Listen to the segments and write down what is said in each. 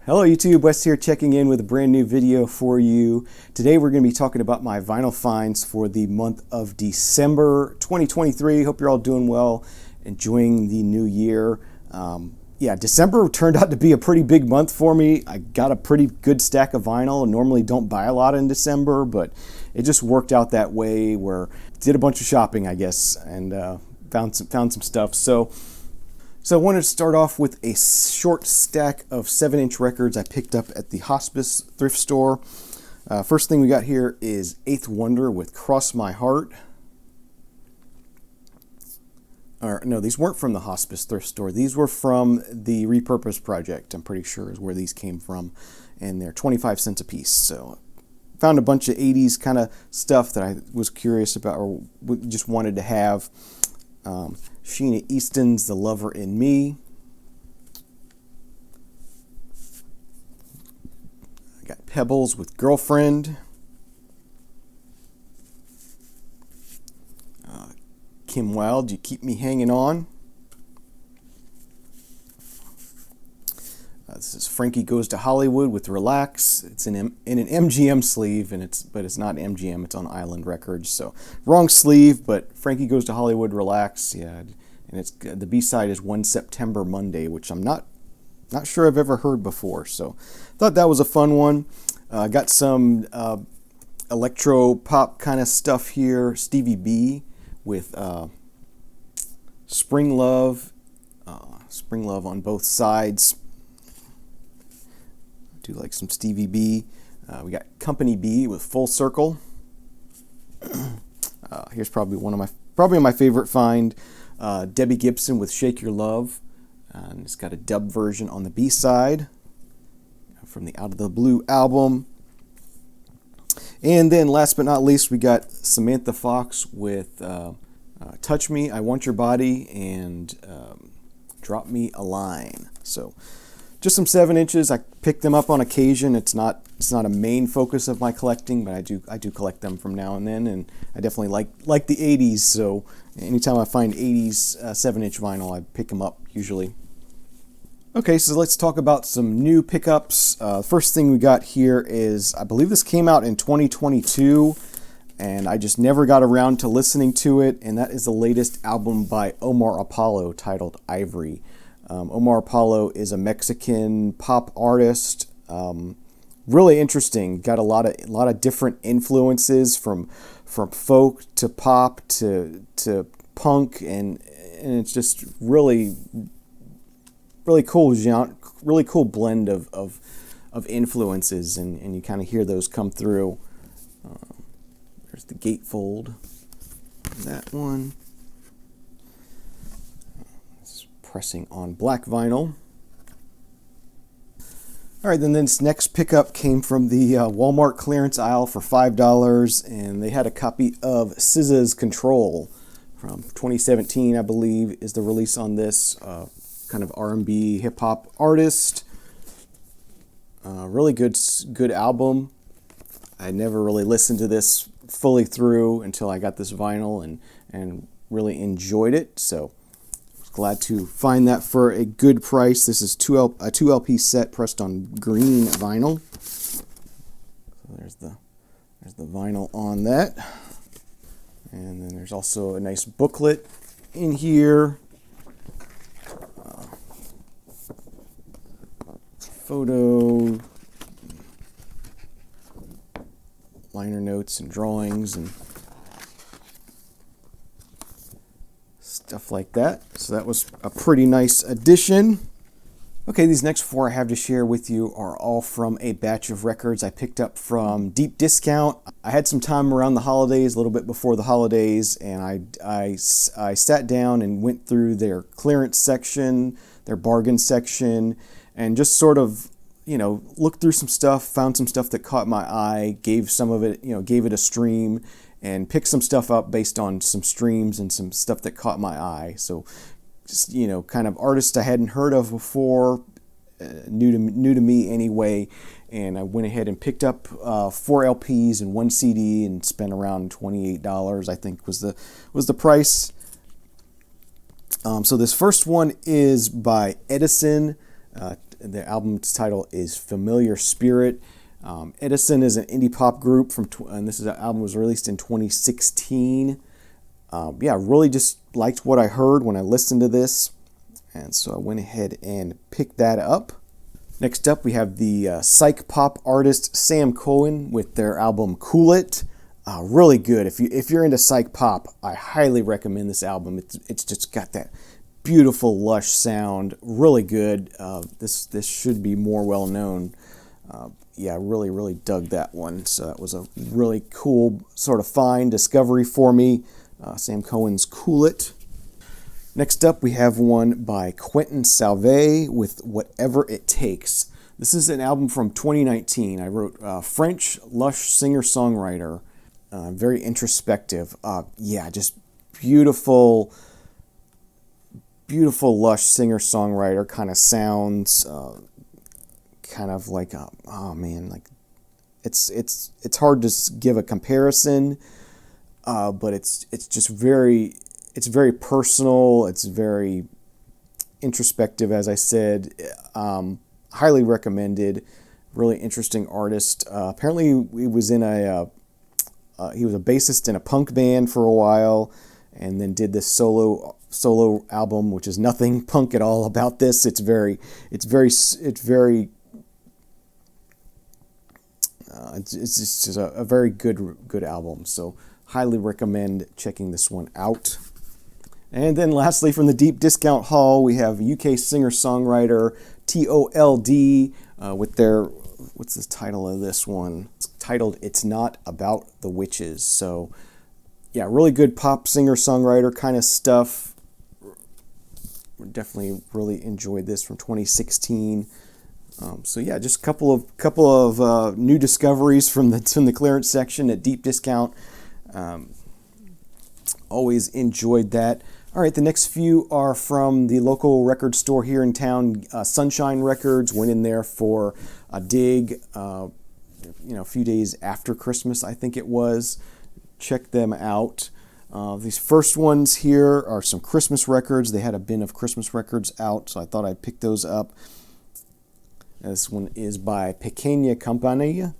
Hello YouTube, Wes here checking in with a brand new video for you. Today we're going to be talking about my vinyl finds for the month of December 2023. Hope you're all doing well, enjoying the new year. Yeah, December turned out to be a pretty big month for me. I got a pretty good stack of vinyl. I normally don't buy a lot in December, but it just worked out that way where I did a bunch of shopping, I guess, and found some stuff. So I wanted to start off with a short stack of 7-inch records I picked up at the Hospice thrift store. First thing we got here is Eighth Wonder with Cross My Heart. Or no, these weren't from the Hospice thrift store. These were from the Repurpose Project, I'm pretty sure is where these came from. And they're 25 cents a piece. So found a bunch of 80s kind of stuff that I was curious about or just wanted to have. Sheena Easton's The Lover in Me. I got Pebbles with Girlfriend. Kim Wilde, You Keep Me Hanging On. This is Frankie Goes to Hollywood with Relax. It's in an MGM sleeve, but it's not MGM. It's on Island Records. So wrong sleeve, but Frankie Goes to Hollywood, Relax. Yeah, and the B-side is One September Monday, which I'm not sure I've ever heard before. So thought that was a fun one. Got some electro pop kind of stuff here. Stevie B with Spring Love. Spring Love on both sides. Do like some Stevie B. We got Company B with Full Circle. Here's probably my favorite find. Debbie Gibson with Shake Your Love. And it's got a dub version on the B side from the Out of the Blue album. And then last but not least, we got Samantha Fox with Touch Me, I Want Your Body, and Drop Me a Line. So just some 7 inches. I pick them up on occasion. It's not a main focus of my collecting, but I do collect them from now and then, and I definitely like the 80s. So anytime I find 80s 7-inch vinyl, I pick them up usually. Okay, so let's talk about some new pickups. First thing we got here is, I believe this came out in 2022, and I just never got around to listening to it, and that is the latest album by Omar Apollo titled Ivory. Omar Apollo is a Mexican pop artist. Really interesting. Got a lot of different influences from folk to pop to punk, and it's just really cool genre, really cool blend of influences, and you kind of hear those come through. There's the gatefold. That one. Pressing on black vinyl. All right, then this next pickup came from the Walmart clearance aisle for $5, and they had a copy of SZA's Control from 2017, I believe, is the release on this. Kind of R&B hip hop artist. Really good album. I never really listened to this fully through until I got this vinyl and really enjoyed it. So glad to find that for a good price. This is a 2 LP set pressed on green vinyl. So there's the vinyl on that. And then there's also a nice booklet in here. Photo, liner notes and drawings and stuff like that. So that was a pretty nice addition. Okay, these next 4 I have to share with you are all from a batch of records I picked up from deep discount. I had some time around the holidays, a little bit before the holidays, and I sat down and went through their clearance section, their bargain section, and just sort of, looked through some stuff, found some stuff that caught my eye, gave it a stream, and picked some stuff up based on some streams and some stuff that caught my eye. So just, kind of artists I hadn't heard of before, new to me anyway. And I went ahead and picked up 4 LPs and 1 CD and spent around $28, I think was the price. So this first one is by Edison. The album's title is Familiar Spirit. Edison is an indie pop group and this album was released in 2016. Yeah, really just liked what I heard when I listened to this, and so I went ahead and picked that up. Next up, we have the psych pop artist Sam Cohen with their album Cool It. Really good. If you're into psych pop, I highly recommend this album. It's just got that beautiful, lush sound. Really good. This should be more well known. Yeah, really dug that one. So that was a really cool sort of fine discovery for me. Sam Cohen's Cool It. Next up, we have one by Quinton Salv with Whatever It Takes. This is an album from 2019. I wrote French lush singer-songwriter, very introspective. Yeah, just beautiful lush singer-songwriter kind of sounds. Kind of like oh man, like it's hard to give a comparison, but it's just very personal. It's very introspective, as I said. Highly recommended. Really interesting artist. Apparently, he was a bassist in a punk band for a while, and then did this solo album, which is nothing punk at all about this. It's just a very good album. So highly recommend checking this one out. And then lastly, from the Deep Discount Haul, we have UK singer-songwriter TOLD with their, what's the title of this one? It's titled It's Not About the Witches. So yeah, really good pop singer-songwriter kind of stuff. Definitely really enjoyed this from 2016. So yeah, just a couple of new discoveries from the clearance section at Deep Discount. Always enjoyed that. All right, the next few are from the local record store here in town, Sunshine Records. Went in there for a dig, a few days after Christmas, I think it was. Check them out. These first ones here are some Christmas records. They had a bin of Christmas records out, so I thought I'd pick those up. This one is by Pequeña Campaña,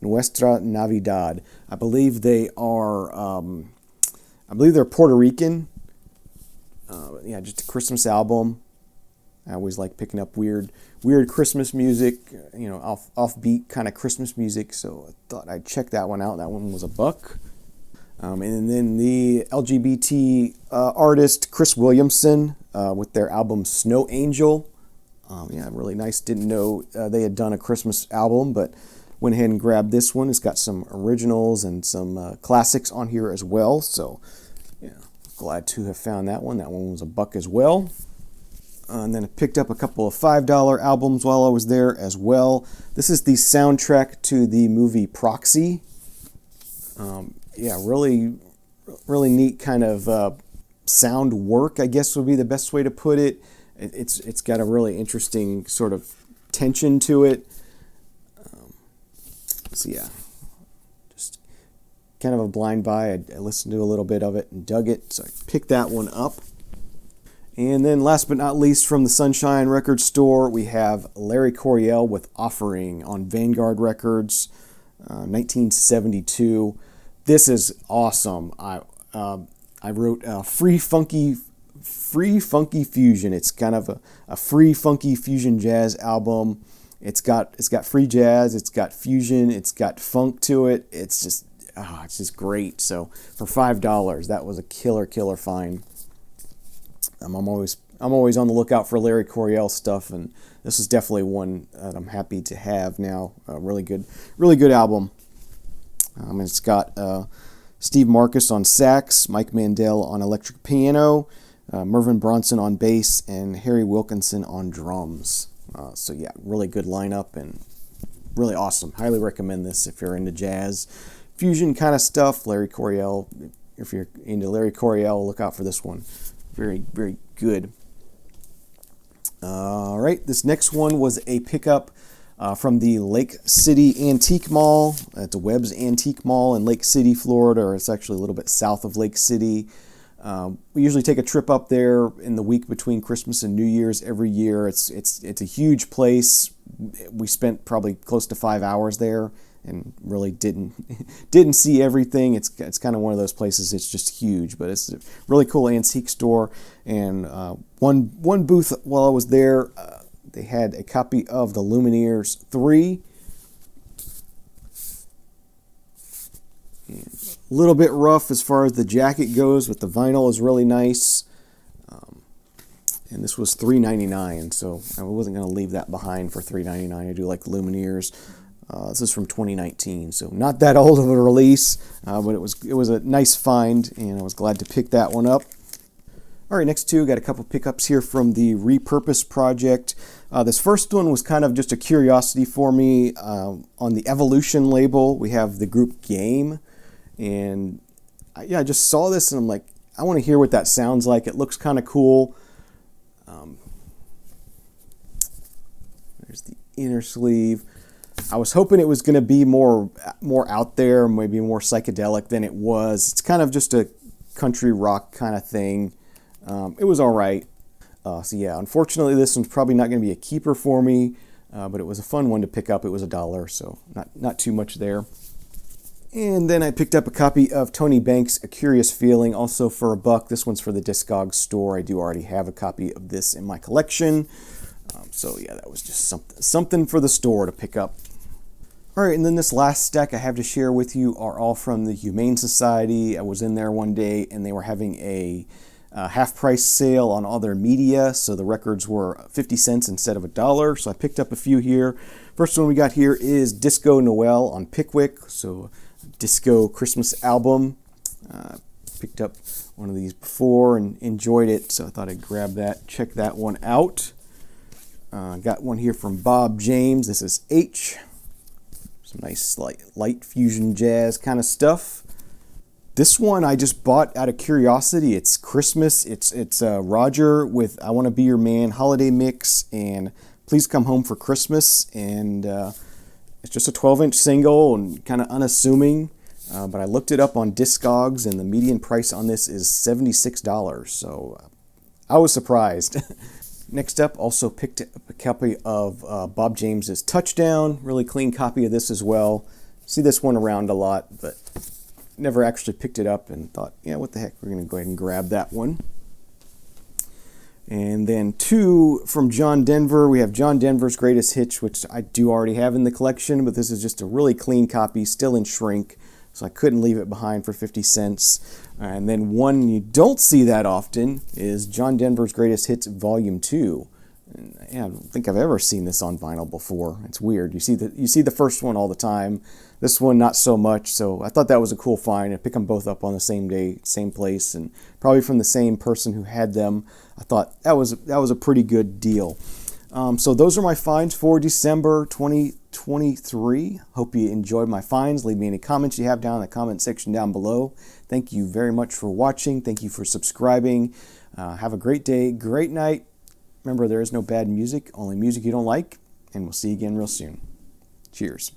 Nuestra Navidad. I believe they're Puerto Rican. Yeah, just a Christmas album. I always like picking up weird Christmas music, offbeat kind of Christmas music. So I thought I'd check that one out. That one was $1. And then the LGBT artist Chris Williamson with their album Snow Angel. Yeah, really nice. Didn't know they had done a Christmas album, but went ahead and grabbed this one. It's got some originals and some classics on here as well. So yeah, glad to have found that one. That one was $1 as well. And then I picked up a couple of $5 albums while I was there as well. This is the soundtrack to the movie Proxy. Yeah, really neat kind of sound work, I guess would be the best way to put it. It's got a really interesting sort of tension to it. So yeah, just kind of a blind buy. I listened to a little bit of it and dug it, so I picked that one up. And then last but not least, from the Sunshine Record Store, we have Larry Coryell with Offering on Vanguard Records, 1972. This is awesome. I wrote Free Funky Fusion. It's kind of a free funky fusion jazz album. It's got free jazz, it's got fusion, it's got funk to it. It's just great. So for $5, that was a killer find. I'm always on the lookout for Larry Coryell stuff, and this is definitely one that I'm happy to have now. A really good album. And it's got Steve Marcus on sax, Mike Mandel on electric piano, Mervyn Bronson on bass, and Harry Wilkinson on drums. So yeah, really good lineup and really awesome. Highly recommend this if you're into jazz, fusion kind of stuff. Larry Coryell, if you're into Larry Coryell, look out for this one. Very good. All right, this next one was a pickup from the Lake City Antique Mall. It's a Webb's Antique Mall in Lake City, Florida, or it's actually a little bit south of Lake City. We usually take a trip up there in the week between Christmas and New Year's every year. It's a huge place. We spent probably close to 5 hours there and really didn't see everything. It's kind of one of those places. It's just huge, but it's a really cool antique store. And one booth while I was there, they had a copy of the Lumineers 3. And a little bit rough as far as the jacket goes, but the vinyl is really nice. And this was $3.99, so I wasn't going to leave that behind for $3.99. I do like the Lumineers. This is from 2019, so not that old of a release, but it was a nice find, and I was glad to pick that one up. All right, next two, got a couple pickups here from the Repurpose Project. This first one was kind of just a curiosity for me. On the Evolution label, we have the group Game, and I just saw this, and I'm like, I want to hear what that sounds like. It looks kind of cool. There's the inner sleeve. I was hoping it was going to be more out there, maybe more psychedelic than it was. It's kind of just a country rock kind of thing. It was all right. So yeah, unfortunately, this one's probably not going to be a keeper for me, but it was a fun one to pick up. It was $1, so not too much there. And then I picked up a copy of Tony Banks' A Curious Feeling, also for $1. This one's for the Discogs store. I do already have a copy of this in my collection. So yeah, that was just something for the store to pick up. All right, and then this last stack I have to share with you are all from the Humane Society. I was in there one day, and they were having a half-price sale on all their media, so the records were 50 cents instead of $1. So I picked up a few here. First one we got here is Disco Noel on Pickwick, so disco Christmas album. Picked up one of these before and enjoyed it, so I thought I'd grab that, check that one out. Got one here from Bob James. This is H. Some nice light fusion jazz kind of stuff. This one I just bought out of curiosity. It's Christmas. It's Roger with I Want to Be Your Man holiday mix and Please Come Home for Christmas. And it's just a 12-inch single and kind of unassuming. But I looked it up on Discogs, and the median price on this is $76. So I was surprised. Next up, also picked up a copy of Bob James's Touchdown. Really clean copy of this as well. See this one around a lot, but never actually picked it up and thought, yeah, what the heck, we're going to go ahead and grab that one. And then two from John Denver. We have John Denver's Greatest Hits, which I do already have in the collection, but this is just a really clean copy, still in shrink, so I couldn't leave it behind for 50 cents. And then one you don't see that often is John Denver's Greatest Hits Volume 2. And I don't think I've ever seen this on vinyl before. It's weird. You see the first one all the time. This one not so much. So I thought that was a cool find. I picked them both up on the same day, same place, and probably from the same person who had them. I thought that was a pretty good deal. So those are my finds for December 2023. Hope you enjoyed my finds. Leave me any comments you have down in the comment section down below. Thank you very much for watching. Thank you for subscribing. Have a great day, great night. Remember, there is no bad music, only music you don't like, and we'll see you again real soon. Cheers.